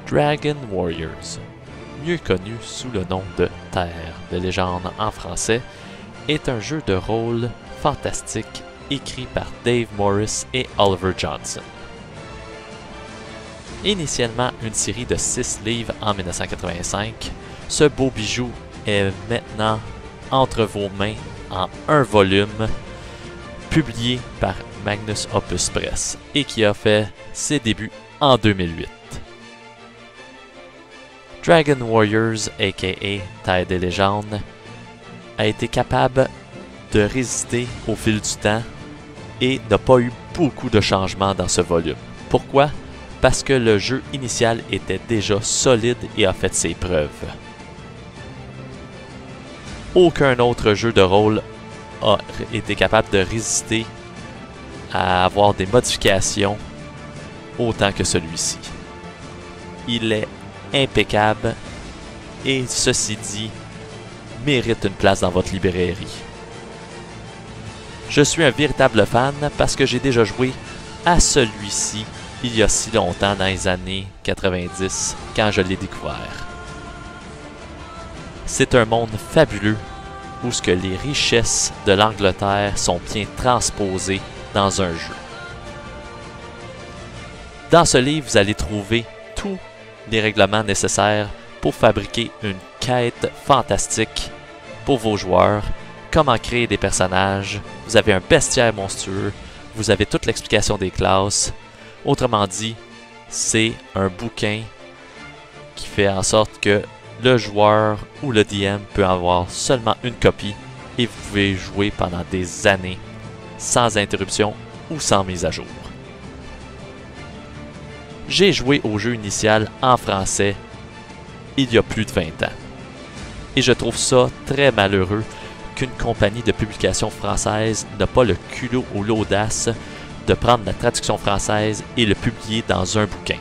Dragon Warriors, mieux connu sous le nom de Terre de légende en français, est un jeu de rôle fantastique écrit par Dave Morris et Oliver Johnson. Initialement une série de 6 livres en 1985, ce beau bijou est maintenant entre vos mains en un volume, publié par Magnus Opus Press et qui a fait ses débuts en 2008. Dragon Warriors, aka Terre des légendes, a été capable de résister au fil du temps et n'a pas eu beaucoup de changements dans ce volume. Pourquoi? Parce que le jeu initial était déjà solide et a fait ses preuves. Aucun autre jeu de rôle a été capable de résister à avoir des modifications autant que celui-ci. Il est impeccable et, ceci dit, mérite une place dans votre librairie. Je suis un véritable fan parce que j'ai déjà joué à celui-ci il y a si longtemps dans les années 90 quand je l'ai découvert. C'est un monde fabuleux où ce que les richesses de l'Angleterre sont bien transposées dans un jeu. Dans ce livre, vous allez trouver tous les règlements nécessaires pour fabriquer une quête fantastique pour vos joueurs, comment créer des personnages, vous avez un bestiaire monstrueux, vous avez toute l'explication des classes. Autrement dit, c'est un bouquin qui fait en sorte que le joueur ou le DM peut avoir seulement une copie et vous pouvez jouer pendant des années sans interruption ou sans mise à jour. J'ai joué au jeu initial en français il y a plus de 20 ans. Et je trouve ça très malheureux qu'une compagnie de publication française n'a pas le culot ou l'audace de prendre la traduction française et le publier dans un bouquin.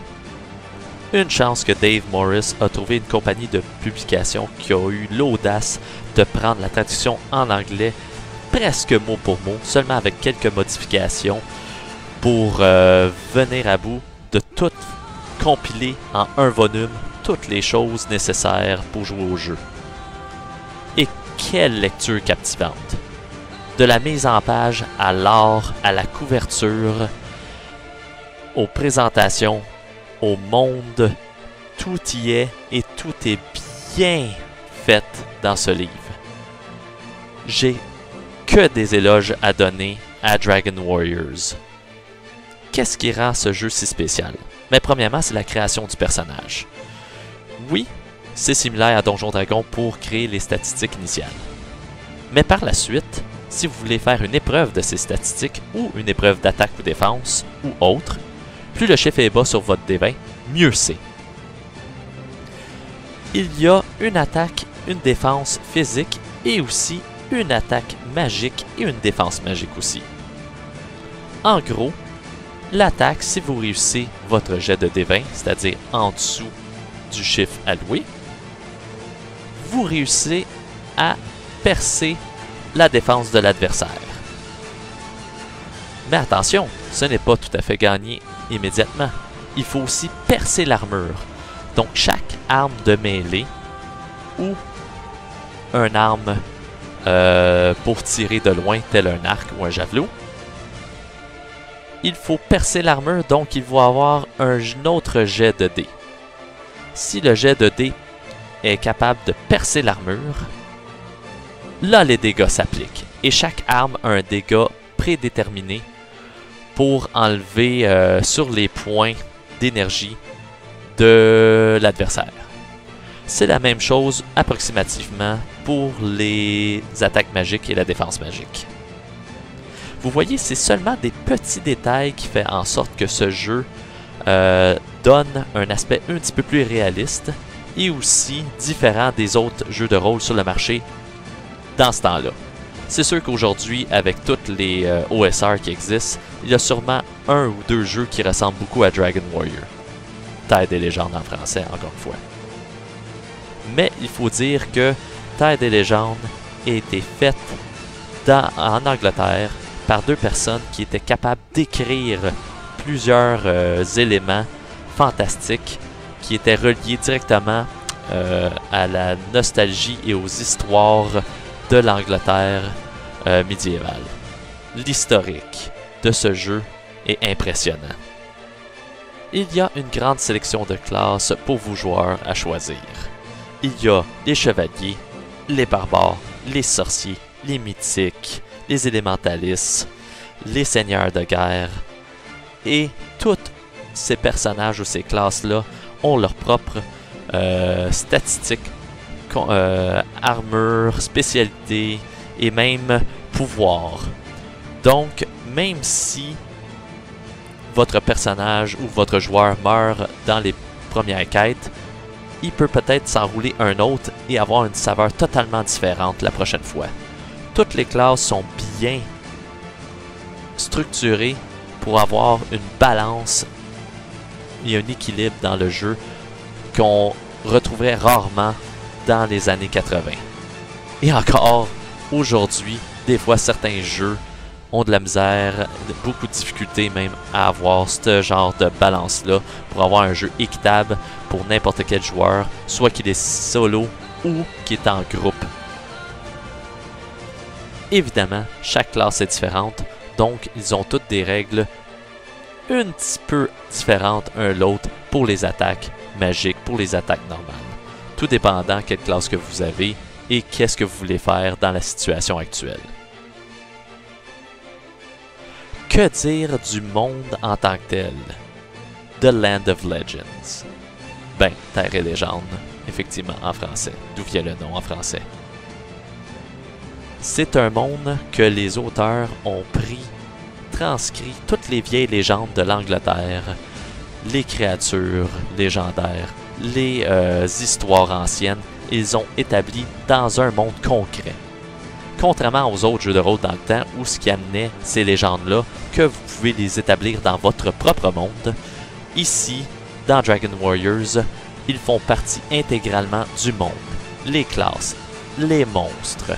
Une chance que Dave Morris a trouvé une compagnie de publication qui a eu l'audace de prendre la traduction en anglais presque mot pour mot, seulement avec quelques modifications pour venir à bout de tout compiler en un volume toutes les choses nécessaires pour jouer au jeu. Et quelle lecture captivante! De la mise en page à l'art, à la couverture, aux présentations, au monde, tout y est et tout est bien fait dans ce livre. J'ai que des éloges à donner à Dragon Warriors. Qu'est-ce qui rend ce jeu si spécial? Mais premièrement, c'est la création du personnage. Oui, c'est similaire à Donjon Dragon pour créer les statistiques initiales. Mais par la suite, si vous voulez faire une épreuve de ces statistiques ou une épreuve d'attaque ou défense ou autre, plus le chiffre est bas sur votre D20, mieux c'est. Il y a une attaque, une défense physique et aussi une attaque magique et une défense magique aussi. En gros, l'attaque, si vous réussissez votre jet de D20, c'est-à-dire en dessous du chiffre alloué, vous réussissez à percer la défense de l'adversaire. Mais attention, ce n'est pas tout à fait gagné immédiatement. Il faut aussi percer l'armure. Donc chaque arme de mêlée ou une arme pour tirer de loin, tel un arc ou un javelot, il faut percer l'armure, donc il va avoir un autre jet de dés. Si le jet de dés est capable de percer l'armure, là les dégâts s'appliquent. Et chaque arme a un dégât prédéterminé pour enlever sur les points d'énergie de l'adversaire. C'est la même chose approximativement pour les attaques magiques et la défense magique. Vous voyez, c'est seulement des petits détails qui font en sorte que ce jeu donne un aspect un petit peu plus réaliste et aussi différent des autres jeux de rôle sur le marché dans ce temps-là. C'est sûr qu'aujourd'hui, avec toutes les OSR qui existent, il y a sûrement un ou deux jeux qui ressemblent beaucoup à Dragon Warrior. Terre des légendes en français, encore une fois. Mais il faut dire que Terre des légendes a été faite en Angleterre par deux personnes qui étaient capables d'écrire plusieurs éléments fantastiques qui était relié directement à la nostalgie et aux histoires de l'Angleterre médiévale. L'historique de ce jeu est impressionnant. Il y a une grande sélection de classes pour vous joueurs à choisir. Il y a les chevaliers, les barbares, les sorciers, les mythiques, les élémentalistes, les seigneurs de guerre, et tous ces personnages ou ces classes-là ont leur propre statistiques, armure, spécialité et même pouvoir. Donc, même si votre personnage ou votre joueur meurt dans les premières quêtes, il peut peut-être s'enrouler un autre et avoir une saveur totalement différente la prochaine fois. Toutes les classes sont bien structurées pour avoir une balance et un équilibre dans le jeu qu'on retrouverait rarement dans les années 80. Et encore, aujourd'hui, des fois certains jeux ont de la misère, beaucoup de difficultés même à avoir ce genre de balance-là pour avoir un jeu équitable pour n'importe quel joueur, soit qu'il est solo ou qu'il est en groupe. Évidemment, chaque classe est différente, donc ils ont toutes des règles un petit peu différentes un l'autre pour les attaques magiques, pour les attaques normales. Tout dépendant quelle classe que vous avez et qu'est-ce que vous voulez faire dans la situation actuelle. Que dire du monde en tant que tel? The Land of Legends. Ben, Terre et Légende, effectivement en français, d'où vient le nom en français. C'est un monde que les auteurs ont transcrit toutes les vieilles légendes de l'Angleterre, les créatures légendaires, les histoires anciennes, ils ont établi dans un monde concret. Contrairement aux autres jeux de rôle dans le temps où ce qui amenait ces légendes-là, que vous pouvez les établir dans votre propre monde, ici, dans Dragon Warriors, ils font partie intégralement du monde. Les classes, les monstres,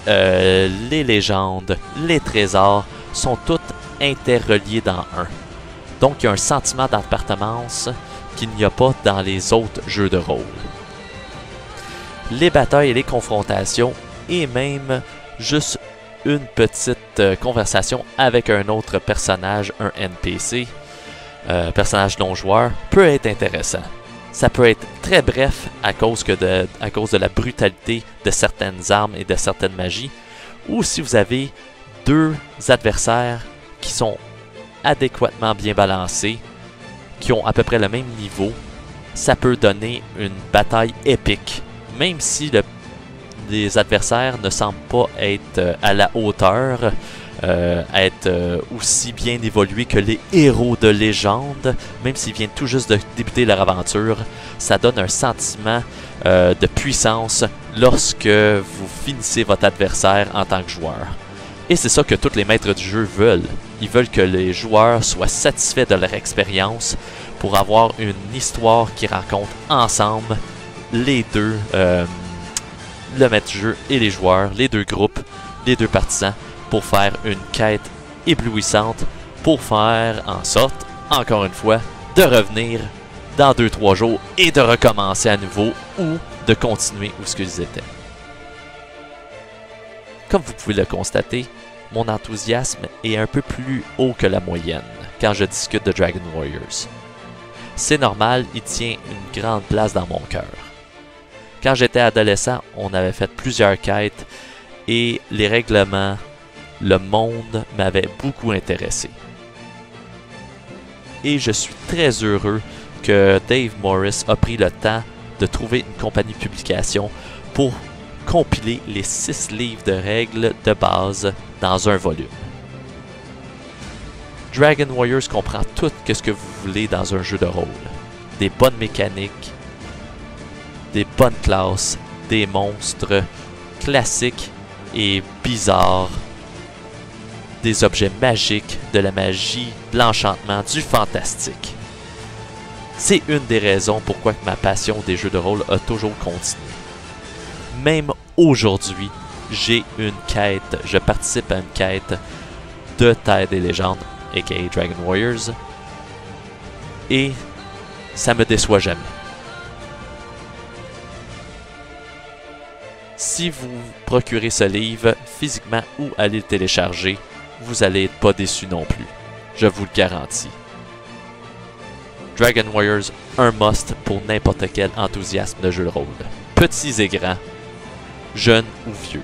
les légendes, les trésors sont toutes interreliés dans un. Donc il y a un sentiment d'appartenance qu'il n'y a pas dans les autres jeux de rôle. Les batailles et les confrontations, et même juste une petite conversation avec un autre personnage, un NPC, personnage non-joueur, peut être intéressant. Ça peut être très bref à cause de la brutalité de certaines armes et de certaines magies, ou si vous avez deux adversaires qui sont adéquatement bien balancés, qui ont à peu près le même niveau, ça peut donner une bataille épique, même si les adversaires ne semblent pas être à la hauteur, être aussi bien évolués que les héros de légende, même s'ils viennent tout juste de débuter leur aventure, ça donne un sentiment de puissance lorsque vous finissez votre adversaire en tant que joueur. Et c'est ça que tous les maîtres du jeu veulent. Ils veulent que les joueurs soient satisfaits de leur expérience pour avoir une histoire qui raconte ensemble les deux, le maître du jeu et les joueurs, les deux groupes, les deux partisans, pour faire une quête éblouissante, pour faire en sorte, encore une fois, de revenir dans 2-3 jours et de recommencer à nouveau ou de continuer où ce qu'ils étaient. Comme vous pouvez le constater, mon enthousiasme est un peu plus haut que la moyenne quand je discute de Dragon Warriors. C'est normal, il tient une grande place dans mon cœur. Quand j'étais adolescent, on avait fait plusieurs quêtes et les règlements, le monde m'avait beaucoup intéressé. Et je suis très heureux que Dave Morris a pris le temps de trouver une compagnie de publication pour compiler les 6 livres de règles de base dans un volume. Dragon Warriors comprend tout ce que vous voulez dans un jeu de rôle. Des bonnes mécaniques, des bonnes classes, des monstres classiques et bizarres, des objets magiques, de la magie, de l'enchantement, du fantastique. C'est une des raisons pourquoi ma passion des jeux de rôle a toujours continué. Même aujourd'hui, j'ai une quête, je participe à une quête de Terre des Légendes, aka Dragon Warriors, et ça me déçoit jamais. Si vous procurez ce livre physiquement ou allez le télécharger, vous allez être pas déçu non plus. Je vous le garantis. Dragon Warriors, un must pour n'importe quel enthousiasme de jeu de rôle. Petits et grands, jeunes ou vieux.